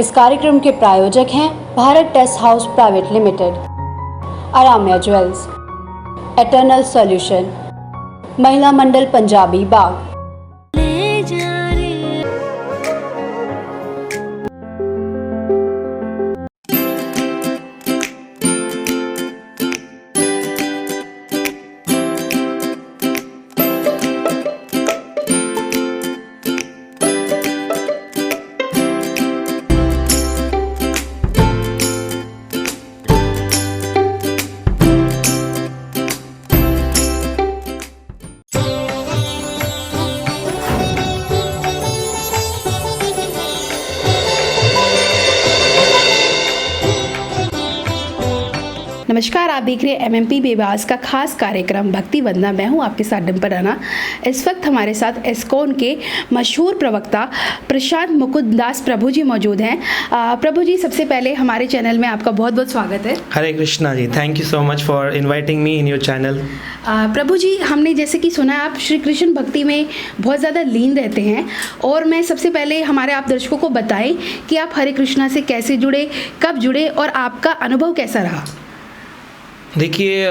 इस कार्यक्रम के प्रायोजक हैं Bharat test house private limited, Aaramya jewels, eternal solution, Mahila Mandal Punjabi बाग। नमस्कार, आप देख रहे हैं एमएमपी बेबास का खास कार्यक्रम भक्ति वंदना। मैं हूं आपके साथ डिम्पल राणा। इस वक्त हमारे साथ इस्कॉन के मशहूर प्रवक्ता प्रशांत मुकुंद दास प्रभु जी मौजूद हैं। प्रभु जी, सबसे पहले हमारे चैनल में आपका बहुत बहुत स्वागत है। Hare Krishna ji, thank you so much for inviting me in your channel. प्रभु जी, हमने जैसे कि सुना आप श्री कृष्ण भक्ति में बहुत ज़्यादा लीन रहते हैं, और मैं सबसे पहले हमारे आप दर्शकों को बताएं कि आप हरे कृष्णा से कैसे जुड़े, कब जुड़े और आपका अनुभव कैसा रहा। देखिए,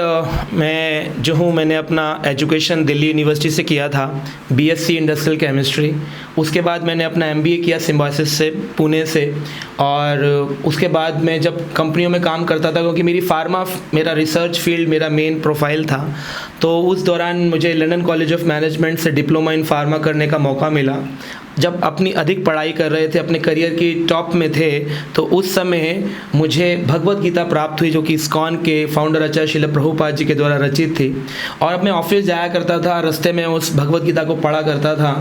मैं जो हूँ, मैंने अपना एजुकेशन दिल्ली यूनिवर्सिटी से किया था, बीएससी इंडस्ट्रियल केमिस्ट्री। उसके बाद मैंने अपना एमबीए किया सिम्बायोसिस से, पुणे से। और उसके बाद मैं जब कंपनियों में काम करता था, क्योंकि मेरी फार्मा मेरा रिसर्च फील्ड मेरा मेन प्रोफाइल था, तो उस दौरान मुझे लंदन कॉलेज ऑफ मैनेजमेंट से डिप्लोमा इन फार्मा करने का मौका मिला। जब अपनी अधिक पढ़ाई कर रहे थे, अपने करियर की टॉप में थे, तो उस समय मुझे भगवत गीता प्राप्त हुई, जो कि इस्कॉन के फाउंडर आचार्य श्रील प्रभुपाद जी के द्वारा रचित थी। और अब मैं ऑफिस जाया करता था, रास्ते में उस भगवत गीता को पढ़ा करता था।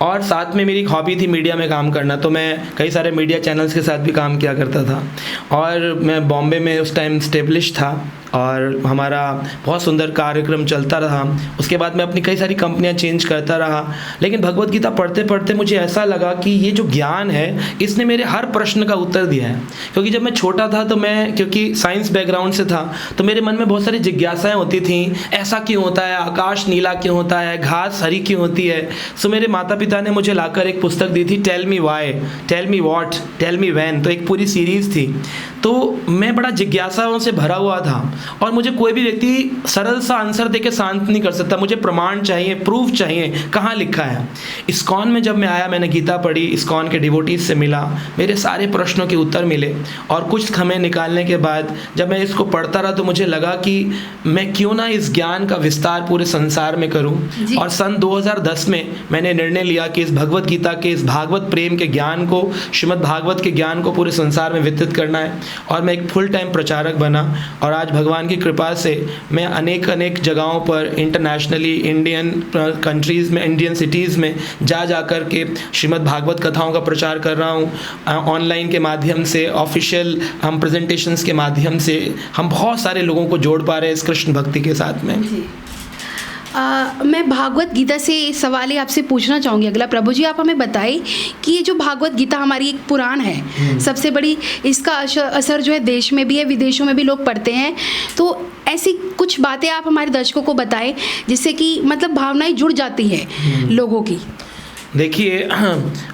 और साथ में मेरी हॉबी थी मीडिया में काम करना, तो मैं कई सारे मीडिया चैनल्स के साथ भी काम किया करता था। और मैं बॉम्बे में उस टाइम स्टेब्लिश था, और हमारा बहुत सुंदर कार्यक्रम चलता रहा। उसके बाद मैं अपनी कई सारी कंपनियां चेंज करता रहा। लेकिन भगवत गीता पढ़ते पढ़ते मुझे ऐसा लगा कि ये जो ज्ञान है, इसने मेरे हर प्रश्न का उत्तर दिया है। क्योंकि जब मैं छोटा था, तो मैं क्योंकि साइंस बैकग्राउंड से था, तो मेरे मन में बहुत सारी जिज्ञासाएं होती थी। ऐसा क्यों होता है, आकाश नीला क्यों होता है, घास हरी क्यों होती है। सो मेरे माता पिता ने मुझे लाकर एक पुस्तक दी थी, tell me why, tell me what, tell me when. तो एक पूरी सीरीज़ थी। तो मैं बड़ा जिज्ञासाओं से भरा हुआ था, और मुझे कोई भी व्यक्ति सरल सा आंसर देके शांत नहीं कर सकता। मुझे प्रमाण चाहिए, प्रूफ चाहिए, कहाँ लिखा है। इस्कॉन में जब मैं आया, मैंने गीता पढ़ी, इस्कॉन के डिवोटीज से मिला, मेरे सारे प्रश्नों के उत्तर मिले। और कुछ समय निकालने के बाद जब मैं इसको पढ़ता रहा, तो मुझे लगा कि मैं क्यों ना इस ज्ञान का विस्तार पूरे संसार में करूं। और सन 2010 में मैंने निर्णय लिया कि इस भगवत गीता के, इस भागवत प्रेम के ज्ञान को, श्रीमद् भागवत के ज्ञान को पूरे संसार में वितरित करना है। और मैं एक फुल टाइम प्रचारक बना, और आज भगवान की कृपा से मैं अनेक जगहों पर इंटरनेशनली, इंडियन कंट्रीज़ में, इंडियन सिटीज़ में जा कर के श्रीमद् भागवत कथाओं का प्रचार कर रहा हूँ। ऑनलाइन के माध्यम से, ऑफिशियल हम प्रेजेंटेशंस के माध्यम से हम बहुत सारे लोगों को जोड़ पा रहे हैं इस कृष्ण भक्ति के साथ में। मैं भागवत गीता से सवाल ही आपसे पूछना चाहूँगी अगला। प्रभु जी, आप हमें बताएं कि ये जो भागवत गीता हमारी एक पुराण है, सबसे बड़ी, इसका असर जो है देश में भी है, विदेशों में भी लोग पढ़ते हैं। तो ऐसी कुछ बातें आप हमारे दर्शकों को बताएं जिससे कि मतलब भावनाएं जुड़ जाती है लोगों की। देखिए,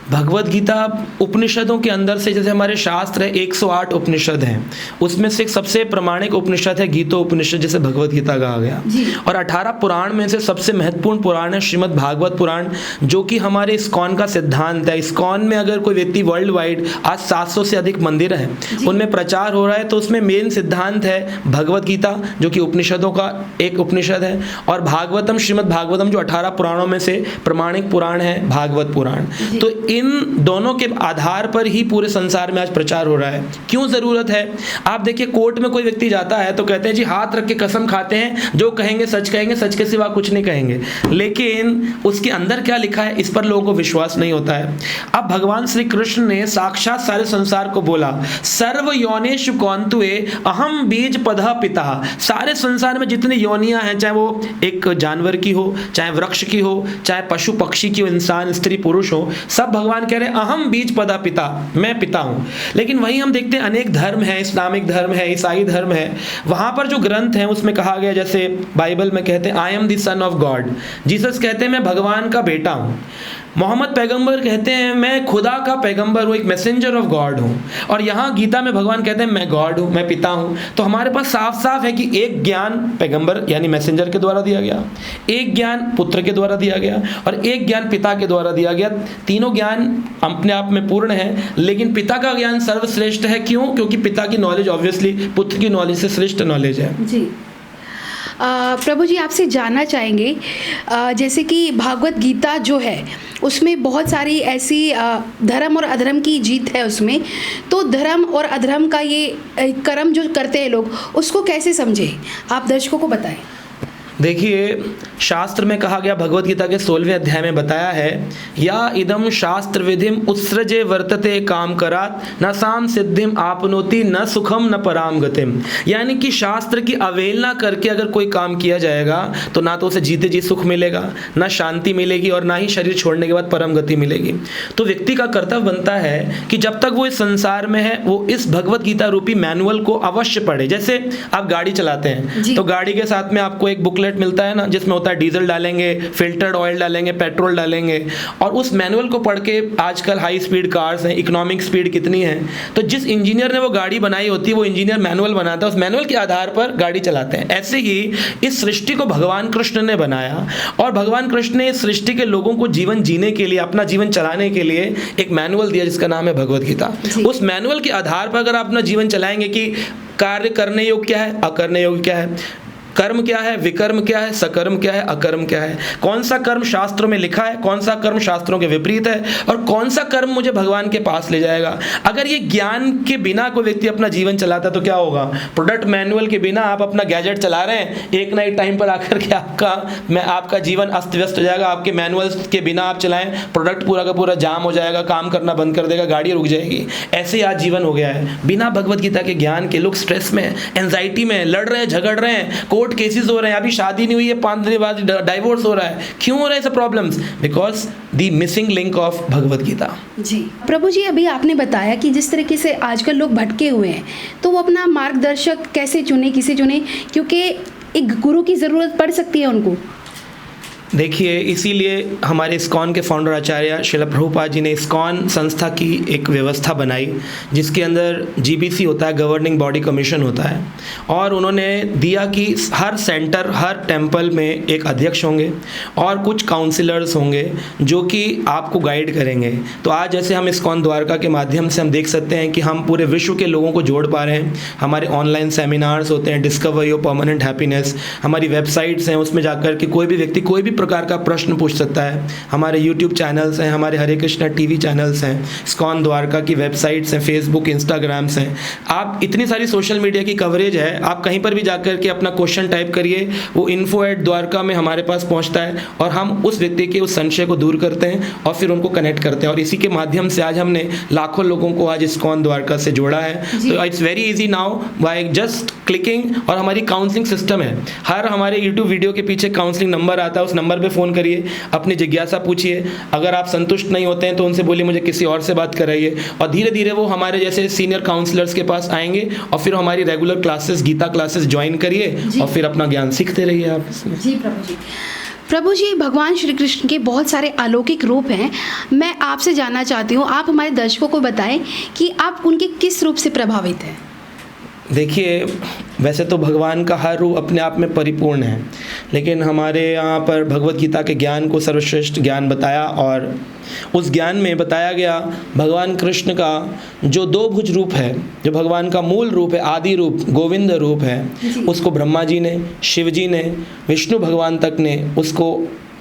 भगवत गीता उपनिषदों के अंदर से, जैसे हमारे शास्त्र है 108 उपनिषद हैं, उसमें से एक सबसे प्रामाणिक उपनिषद है गीतो उपनिषद, जिसे भगवत गीता कहा गया। और 18 पुराण में से सबसे महत्वपूर्ण पुराण है श्रीमद् भागवत पुराण, जो कि हमारे इस्कॉन का सिद्धांत है। इस्कॉन में अगर कोई व्यक्ति वर्ल्ड वाइड, आज 700 से अधिक मंदिर हैं, उनमें प्रचार हो रहा है, तो उसमें मेन सिद्धांत है भगवत गीता, जो कि उपनिषदों का एक उपनिषद है, और भागवतम, श्रीमद् भागवतम, जो 18 पुराणों में से प्रामाणिक पुराण है, भागवत पुराण। तो इन दोनों के आधार पर ही पूरे संसार में आज प्रचार हो रहा है। क्यों जरूरत है? आप देखिए, कोर्ट में कोई व्यक्ति जाता है तो कहते हैं जी, हाथ रख के कसम खाते हैं, जो कहेंगे सच कहेंगे, सच के सिवा कुछ नहीं कहेंगे। लेकिन उसके अंदर क्या लिखा है, इस पर लोगों को विश्वास नहीं होता है। अब भगवान श्री कृष्ण ने साक्षात सारे संसार को बोला, सर्व योनिषु कौंतुए अहम बीज पदः पिता। सारे संसार में जितनी योनियां हैं, चाहे वो एक जानवर की हो, चाहे वृक्ष की हो, चाहे पशु पक्षी की हो, इंसान स्त्री पुरुष हो, सब भगवान कह रहे हैं अहम बीज पदा पिता, मैं पिता हूँ। लेकिन वहीं हम देखते हैं अनेक धर्म है, इस्लामिक धर्म है, ईसाई धर्म है, वहाँ पर जो ग्रंथ हैं उसमें कहा गया, जैसे बाइबल में कहते हैं I am the son of God, Jesus कहते हैं मैं भगवान का बेटा हूँ, मोहम्मद पैगंबर कहते हैं मैं खुदा का पैगंबर हूँ, एक मैसेंजर ऑफ गॉड हूँ, और यहाँ गीता में भगवान कहते हैं मैं गॉड हूँ, मैं पिता हूँ। तो हमारे पास साफ साफ है कि एक ज्ञान पैगंबर यानी मैसेंजर के द्वारा दिया गया, एक ज्ञान पुत्र के द्वारा दिया गया, और एक ज्ञान पिता के द्वारा दिया गया। तीनों ज्ञान अपने आप में पूर्ण है, लेकिन पिता का ज्ञान सर्वश्रेष्ठ है। क्यों? क्योंकि पिता की नॉलेज ऑब्वियसली पुत्र की नॉलेज से श्रेष्ठ नॉलेज है। जी प्रभु जी, आपसे जानना चाहेंगे जैसे कि भागवत गीता जो है उसमें बहुत सारी ऐसी धर्म और अधर्म की जीत है उसमें, तो धर्म और अधर्म का ये कर्म जो करते हैं लोग, उसको कैसे समझे, आप दर्शकों को बताएं। देखिए, शास्त्र में कहा गया, भगवत गीता के 16वें अध्याय में बताया है, या इदम शास्त्र विधिम उत्सृजे वर्तते काम करात न साम सिद्धिम आपनोति न सुखम न पराम गतिम। यानी कि शास्त्र की अवहेलना करके अगर कोई काम किया जाएगा तो ना तो उसे जीते जी सुख मिलेगा, ना शांति मिलेगी, और ना ही शरीर छोड़ने के बाद परम गति मिलेगी। तो व्यक्ति का कर्तव्य बनता है कि जब तक वो इस संसार में है वो इस भगवत गीता रूपी मैनुअल को अवश्य पढ़े। जैसे आप गाड़ी चलाते हैं तो गाड़ी के साथ में आपको एक बुकलेट मिलता है ना, जिसमें होता है डीजल डालेंगे, फिल्टर्ड ऑयल डालेंगे, पेट्रोल डालेंगे, और उस मैनुअल को पढ़ के, आजकल हाई स्पीड कार्स हैं, इकोनॉमिक स्पीड कितनी है, तो जिस इंजीनियर ने वो गाड़ी बनाई होती है वो इंजीनियर मैनुअल बनाता है, उस मैनुअल के आधार पर गाड़ी चलाते हैं। ऐसे ही इस सृष्टि को भगवान कृष्ण ने बनाया, और भगवान कृष्ण ने इस सृष्टि के लोगों को जीवन जीने के लिए, अपना जीवन चलाने के लिए एक मैनुअल दिया जिसका नाम है भगवत गीता। उस मैनुअल के आधार पर अगर आप अपना जीवन चलाएंगे कि कार्य करने योग्य क्या है, अकरने योग्य क्या है, कर्म क्या है, विकर्म क्या है, सकर्म क्या है, अकर्म क्या है, कौन सा कर्म शास्त्रों में लिखा है, कौन सा कर्म शास्त्रों के विपरीत है, और कौन सा कर्म मुझे भगवान के पास ले जाएगा। अगर ये ज्ञान के बिना कोई व्यक्ति अपना जीवन चलाता तो क्या होगा? प्रोडक्ट मैनुअल के बिना आप अपना गैजेट चला रहे हैं, एक ना एक टाइम पर आकर के आपका जीवन अस्त व्यस्त हो जाएगा। आपके मैनुअल के बिना आप चलाएं, प्रोडक्ट पूरा का पूरा जाम हो जाएगा, काम करना बंद कर देगा, गाड़ी रुक जाएगी। ऐसे ही आज जीवन हो गया है। बिना भगवत गीता के ज्ञान के लोग स्ट्रेस में, एंजाइटी में, लड़ रहे हैं, झगड़ रहे हैं, कोर्ट केसेस हो रहे हैं, अभी शादी नहीं हुई है, 5 दिन बाद डाइवोर्स हो रहा है। क्यों हो रहा है ऐसे problems? Because the missing link of Bhagavad Gita. जी प्रभु जी, अभी आपने बताया कि जिस तरीके से आजकल लोग भटके हुए हैं, तो वो अपना मार्गदर्शक कैसे चुने, किसे चुने, क्योंकि एक गुरु की ज़रूरत पड़ सकती है उनको। देखिए, इसीलिए हमारे इस्कॉन के फाउंडर आचार्य श्रील प्रभुपाद जी ने इस्कॉन संस्था की एक व्यवस्था बनाई, जिसके अंदर जीबीसी होता है, गवर्निंग बॉडी कमीशन होता है, और उन्होंने दिया कि हर सेंटर, हर टेम्पल में एक अध्यक्ष होंगे और कुछ काउंसलर्स होंगे जो कि आपको गाइड करेंगे। तो आज जैसे हम इस्कॉन द्वारका के माध्यम से हम देख सकते हैं कि हम पूरे विश्व के लोगों को जोड़ पा रहे हैं। हमारे ऑनलाइन सेमिनार्स होते हैं, डिस्कवर योर परमानेंट हैप्पीनेस, हमारी वेबसाइट्स हैं, उसमें जाकर के कोई भी व्यक्ति कोई भी प्रकार का प्रश्न पूछ सकता है। हमारे यूट्यूब चैनल्स हैं, हमारे हरे कृष्णा टीवी चैनल्स हैं, इस्कॉन द्वारका की वेबसाइट्स हैं, फेसबुक, इंस्टाग्राम्स हैं। आप इतनी सारी सोशल मीडिया की कवरेज है, आप कहीं पर भी जाकर के अपना क्वेश्चन टाइप करिए, वो info@द्वारका में हमारे पास पहुंचता है, और हम उस व्यक्ति के उस संशय को दूर करते हैं और फिर उनको कनेक्ट करते हैं। और इसी के माध्यम से आज हमने लाखों लोगों को आज इस्कॉन द्वारका से जोड़ा है। तो it's very easy now by just clicking. और हमारी काउंसलिंग सिस्टम है, हर हमारे यूट्यूब वीडियो के पीछे काउंसलिंग नंबर आता है, उस नंबर पे फ़ोन करिए, अपनी जिज्ञासा पूछिए। अगर आप संतुष्ट नहीं होते हैं तो उनसे बोलिए मुझे किसी और से बात कराइए, और धीरे धीरे वो हमारे जैसे सीनियर काउंसलर्स के पास आएंगे, और फिर हमारी regular classes, Gita classes join करिए और फिर अपना ज्ञान सीखते रहिए आप इसमें। जी प्रभु जी, भगवान श्री कृष्ण के बहुत सारे अलौकिक रूप हैं। मैं आपसे जानना चाहती हूँ, आप हमारे दर्शकों को बताएं कि आप उनके किस रूप से प्रभावित हैं। देखिए, वैसे तो भगवान का हर रूप अपने आप में परिपूर्ण है, लेकिन हमारे यहाँ पर भगवत गीता के ज्ञान को सर्वश्रेष्ठ ज्ञान बताया, और उस ज्ञान में बताया गया भगवान कृष्ण का जो 2 भुज रूप है, जो भगवान का मूल रूप है, आदि रूप, गोविंद रूप है, उसको ब्रह्मा जी ने, शिव जी ने, विष्णु भगवान तक ने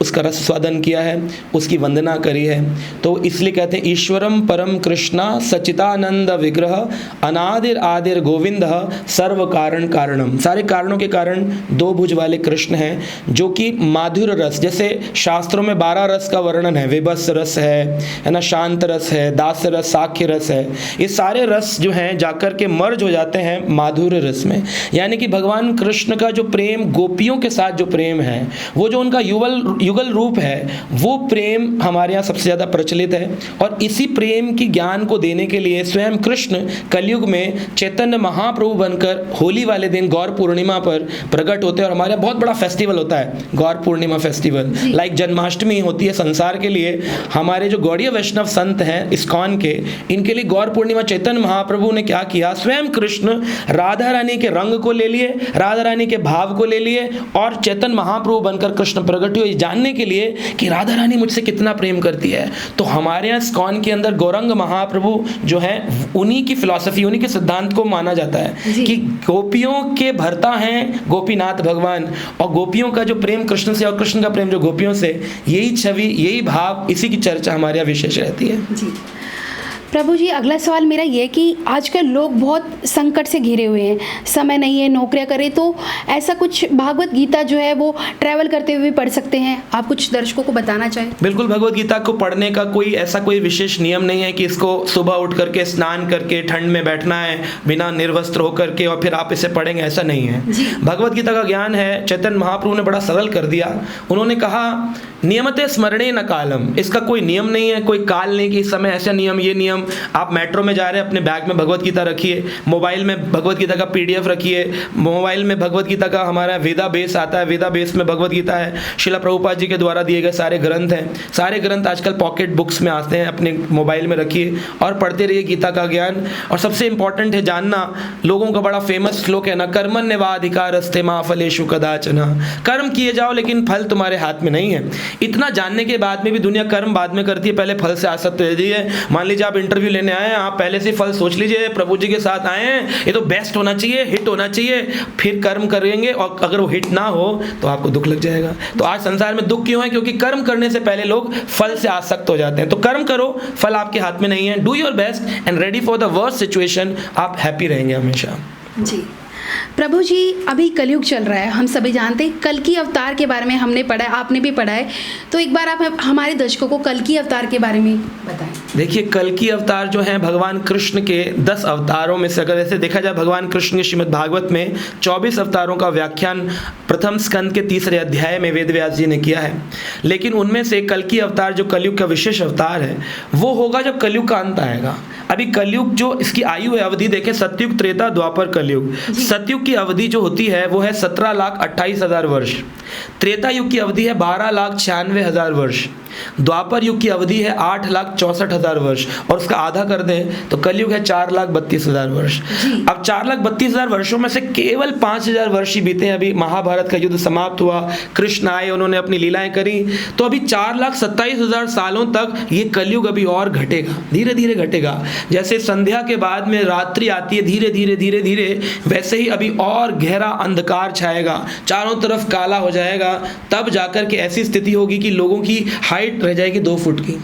उसका रस स्वादन किया है, उसकी वंदना करी है। तो इसलिए कहते हैं ईश्वरम परम कृष्णा सच्चिदानंद विग्रह अनादिर आदिर गोविंद सर्व कारण कारणम। सारे कारणों के कारण 2 भुज वाले कृष्ण हैं, जो कि माधुर्य रस, जैसे शास्त्रों में 12 रस का वर्णन है, विभत्स रस है ना, शांत रस है, दास रस, साख्य रस है। ये सारे रस जो हैं जाकर के मर्ज हो जाते हैं माधुर्य रस में। यानी कि भगवान कृष्ण का जो प्रेम, गोपियों के साथ जो प्रेम है, वो जो उनका युगल रूप है वो प्रेम हमारे यहाँ सबसे ज़्यादा प्रचलित है। और इसी प्रेम की ज्ञान को देने के लिए स्वयं कृष्ण कलयुग में चैतन्य महाप्रभु बनकर होली वाले दिन गौर पूर्णिमा पर प्रकट होते हैं। और हमारे यहाँ बहुत बड़ा फेस्टिवल होता है गौर पूर्णिमा फेस्टिवल, लाइक जन्माष्टमी होती है संसार के लिए। हमारे जो गौड़ीय वैष्णव संत हैं इस्कॉन के, इनके लिए गौर पूर्णिमा चैतन्य महाप्रभु ने क्या किया, स्वयं कृष्ण राधा रानी के रंग को ले लिए, राधा रानी के भाव को ले लिए और चैतन्य महाप्रभु बनकर कृष्ण प्रकट हुए, जानने के लिए कि राधा रानी मुझसे कितना प्रेम करती है। तो हमारे यहाँ इस्कॉन के अंदर गौरंग महाप्रभु जो है उन्हीं की फिलॉसफी, उन्हीं के सिद्धांत को माना जाता है कि गोपियों के भर्ता हैं गोपीनाथ भगवान, और गोपियों का जो प्रेम कृष्ण से और कृष्ण का प्रेम जो गोपियों से, यही छवि, यही भाव, इसी की चर्चा हमारे यहाँ विशेष रहती है। जी प्रभु जी, अगला सवाल मेरा ये कि आजकल लोग बहुत संकट से घिरे हुए हैं, समय नहीं है, नौकरियां करें, तो ऐसा कुछ भागवत गीता जो है वो ट्रैवल करते हुए पढ़ सकते हैं, आप कुछ दर्शकों को बताना चाहें? बिल्कुल, भगवत गीता को पढ़ने का कोई विशेष नियम नहीं है कि इसको सुबह उठ करके स्नान करके ठंड में बैठना है बिना निर्वस्त्र होकर के और फिर आप इसे पढ़ेंगे, ऐसा नहीं है। भगवत गीता का ज्ञान है, चैतन्य महाप्रभु ने बड़ा सरल कर दिया। उन्होंने कहा नियमते स्मरणे न कालम, इसका कोई नियम नहीं है, कोई काल नहीं कि इस समय ऐसा नियम, ये नियम। आप मेट्रो में जा रहे हैं, अपने बैग में भगवत गीता रखिए, मोबाइल में भगवत गीता का PDF रखिए, मोबाइल में भगवत गीता का हमारा वेदा बेस आता है, वेदा बेस में भगवत गीता है, श्रील प्रभुपाद जी के द्वारा दिए गए सारे ग्रंथ हैं, सारे ग्रंथ आजकल पॉकेट बुक्स में आते हैं, अपने मोबाइल में रखिए और पढ़ते रहिए गीता का ज्ञान। और सबसे इंपॉर्टेंट है जानना, लोगों का बड़ा फेमस श्लोक है ना, कर्मण्येवाधिकारस्ते मा फलेषु कदाचन, कर्म किए जाओ लेकिन फल तुम्हारे हाथ में नहीं है। इतना जानने के बाद में भी दुनिया कर्म बाद में करती है, पहले फल से आसक्त रहती है। मान लीजिए आप इंटरव्यू लेने आए हैं, आप पहले से फल सोच लीजिए, प्रभु जी के साथ आए हैं, ये तो बेस्ट होना चाहिए, हिट होना चाहिए, फिर कर्म करेंगे और अगर वो हिट ना हो तो आपको दुख लग जाएगा। तो आज संसार में दुख क्यों है? क्योंकि कर्म करने से पहले लोग फल से आसक्त हो जाते हैं। तो कर्म करो, फल आपके हाथ में नहीं है। Do your best and ready for the worst situation, आप हैप्पी रहेंगे हमेशा। जी प्रभु जी, अभी कलयुग चल रहा है, हम सभी जानते हैं। कल की अवतार के बारे में हमने पढ़ा है, आपने भी पढ़ा है, तो एक बार आप हमारे दर्शकों को कल की अवतार के बारे में बताएं। देखिए, कल की अवतार जो है भगवान कृष्ण के 10 अवतारों में से, अगर ऐसे देखा जाए भगवान कृष्ण के श्रीमद् भागवत में 24 अवतारों का व्याख्यान प्रथम स्कंद के 3रे अध्याय में वेद व्यास जी ने किया है। लेकिन उनमें से कल की अवतार जो कलयुग का विशेष अवतार है वो होगा जब कलयुग का अंत आएगा। अभी कलयुग जो इसकी आयु है, अवधि देखें, सतयुग, त्रेता, द्वापर, कलयुग। सतयुग की अवधि जो होती है वो है 17,28,000 वर्ष। त्रेता युग की अवधि है 12,96,000 वर्ष। द्वापर युग की अवधि है 8,64,000 वर्ष, और उसका आधा कर दें तो कलयुग है 4,32,000 वर्ष। अब 4,32,000 वर्षों में से केवल 5,000 वर्ष ही बीते हैं। अभी महाभारत का युद्ध समाप्त हुआ, कृष्ण आए, उन्होंने अपनी लीलाएं करी, तो अभी 4,27,000 सालों तक ये कलयुग अभी और घटेगा, धीरे धीरे घटेगा। जैसे संध्या के बाद में रात्रि आती है धीरे धीरे धीरे धीरे, वैसे ही अभी और गहरा अंधकार छाएगा, चारों तरफ काला हो जाएगा। तब जाकर के ऐसी स्थिति होगी कि लोगों की हाइट रह जाएगी 2 फुट की।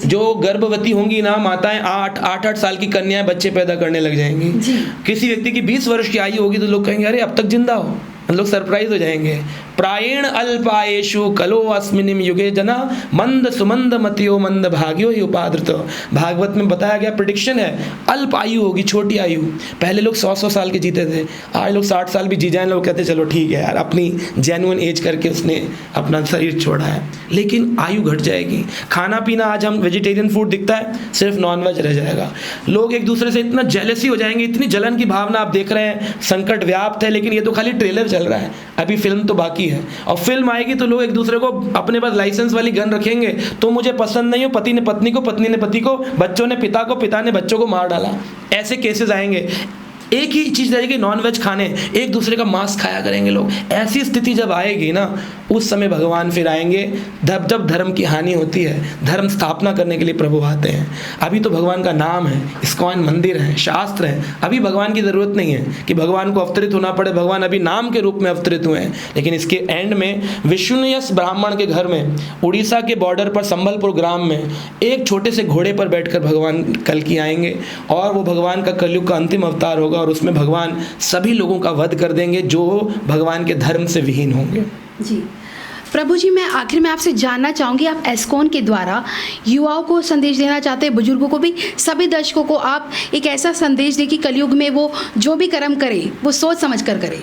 जो गर्भवती होंगी ना माताएं, 8 साल की कन्याएं बच्चे पैदा करने लग जाएंगी। किसी व्यक्ति की 20 वर्ष की आयु होगी तो लोग कहेंगे अरे अब तक जिंदा हो, लोग सरप्राइज हो जाएंगे। प्रायेण अल्पायेषु कलो अस्मिनिम युगे जना मंद सुमंद मतियो मंद भाग्यो ही उपाद्रत। भागवत में बताया गया, प्रेडिक्शन है, अल्प आयु होगी, छोटी आयु। पहले लोग 100 साल के जीते थे, आज लोग 60 साल भी जी जाए, लोग कहते चलो ठीक है यार, अपनी जेन्युइन एज करके उसने अपना शरीर छोड़ा है, लेकिन आयु घट जाएगी। खाना पीना, आज हम वेजिटेरियन फूड दिखता है, सिर्फ नॉनवेज रह जाएगा। लोग एक दूसरे से इतना जेलसी हो जाएंगे, इतनी जलन की भावना आप देख रहे हैं, संकट व्याप्त है। लेकिन ये तो खाली ट्रेलर चल रहा है, अभी फिल्म तो बाकी है। और फिल्म आएगी तो लोग एक दूसरे को अपने पास लाइसेंस वाली गन रखेंगे, तो मुझे पसंद नहीं हो, पति ने पत्नी को, पत्नी ने पति को, बच्चों ने पिता को, पिता ने बच्चों को मार डाला, ऐसे केसेस आएंगे। एक ही चीज़ रहेगी, नॉनवेज खाने, एक दूसरे का मांस खाया करेंगे लोग। ऐसी स्थिति जब आएगी ना, उस समय भगवान फिर आएंगे। जब धर्म की हानि होती है, धर्म स्थापना करने के लिए प्रभु आते हैं। अभी तो भगवान का नाम है, इस्कॉन मंदिर है, शास्त्र है, अभी भगवान की ज़रूरत नहीं है कि भगवान को अवतरित होना पड़े। भगवान अभी नाम के रूप में अवतरित हुए हैं। लेकिन इसके एंड में विष्णुयस ब्राह्मण के घर में, उड़ीसा के बॉर्डर पर संबलपुर ग्राम में, एक छोटे से घोड़े पर बैठकर भगवान कल की आएंगे, और वो भगवान का कलयुग का अंतिम अवतार होगा। और उसमें भगवान सभी लोगों का वध कर देंगे जो भगवान के धर्म से विहीन होंगे। जी प्रभु जी, मैं आखिर में आपसे जानना चाहूँगी, आप एस्कॉन के द्वारा युवाओं को संदेश देना चाहते हैं, बुजुर्गों को भी, सभी दर्शकों को आप एक ऐसा संदेश दें कि कलयुग में वो जो भी कर्म करे वो सोच समझ कर करे।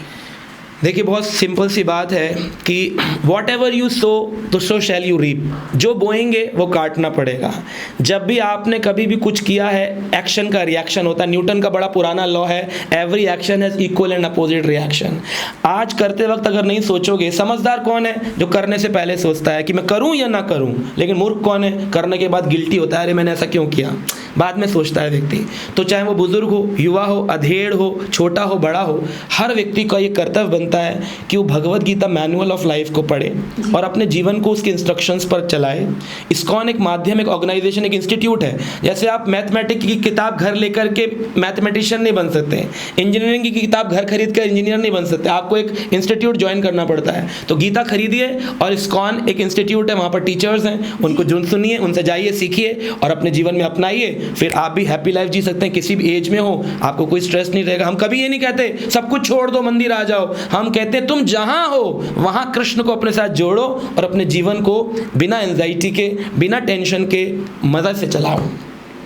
देखिए बहुत सिंपल सी बात है कि वॉट एवर यू सो तो सो शैल यू रीप। जो बोएंगे वो काटना पड़ेगा। जब भी आपने कभी भी कुछ किया है, एक्शन का रिएक्शन होता है। न्यूटन का बड़ा पुराना लॉ है, every action has equal and opposite reaction. आज करते वक्त अगर नहीं सोचोगे, समझदार कौन है? जो करने से पहले सोचता है कि मैं करूं या ना करूं। लेकिन मूर्ख कौन है? करने के बाद गिल्टी होता है, अरे मैंने ऐसा क्यों किया। बाद में सोचता है व्यक्ति। तो चाहे वो बुजुर्ग हो, युवा हो, अधेड़ हो, छोटा हो, बड़ा हो, हर व्यक्ति का ये कर्तव्य बनता है कि वो Bhagavad Gita manual of life को पढ़े और अपने जीवन को उसके इंस्ट्रक्शंस पर चलाए। इस्कॉन एक माध्यम, एक ऑर्गेनाइजेशन, एक इंस्टीट्यूट है। जैसे आप मैथमेटिक्स की किताब घर लेकर के मैथमेटिशियन नहीं बन सकते, इंजीनियरिंग की किताब घर खरीद कर इंजीनियर नहीं बन सकते, आपको एक इंस्टीट्यूट ज्वाइन करना पड़ता है। तो गीता खरीदिए, और इस्कॉन एक इंस्टीट्यूट है, वहाँ पर टीचर्स हैं, उनको सुनिए, उनसे जाइए, सीखिए और अपने जीवन में अपनाइए। फिर आप भी हैप्पी लाइफ जी सकते हैं। किसी भी एज में हो, आपको कोई स्ट्रेस नहीं रहेगा। हम कभी ये नहीं कहते सब कुछ छोड़ दो, मंदिर आ जाओ। हम कहते तुम जहां हो वहां कृष्ण को अपने साथ जोड़ो और अपने जीवन को बिना एंजाइटी के, बिना टेंशन के मजा से चलाओ।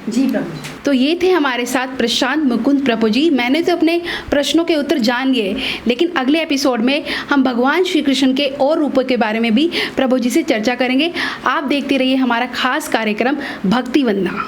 जी प्रभु। तो ये थे हमारे साथ प्रशांत मुकुंद प्रभु जी। मैंने तो अपने प्रश्नों के उत्तर जान लिए, लेकिन अगले एपिसोड में हम भगवान श्री कृष्ण के और रूपों के बारे में भी प्रभु जी से चर्चा करेंगे। आप देखते रहिए हमारा खास कार्यक्रम भक्ति वंदना।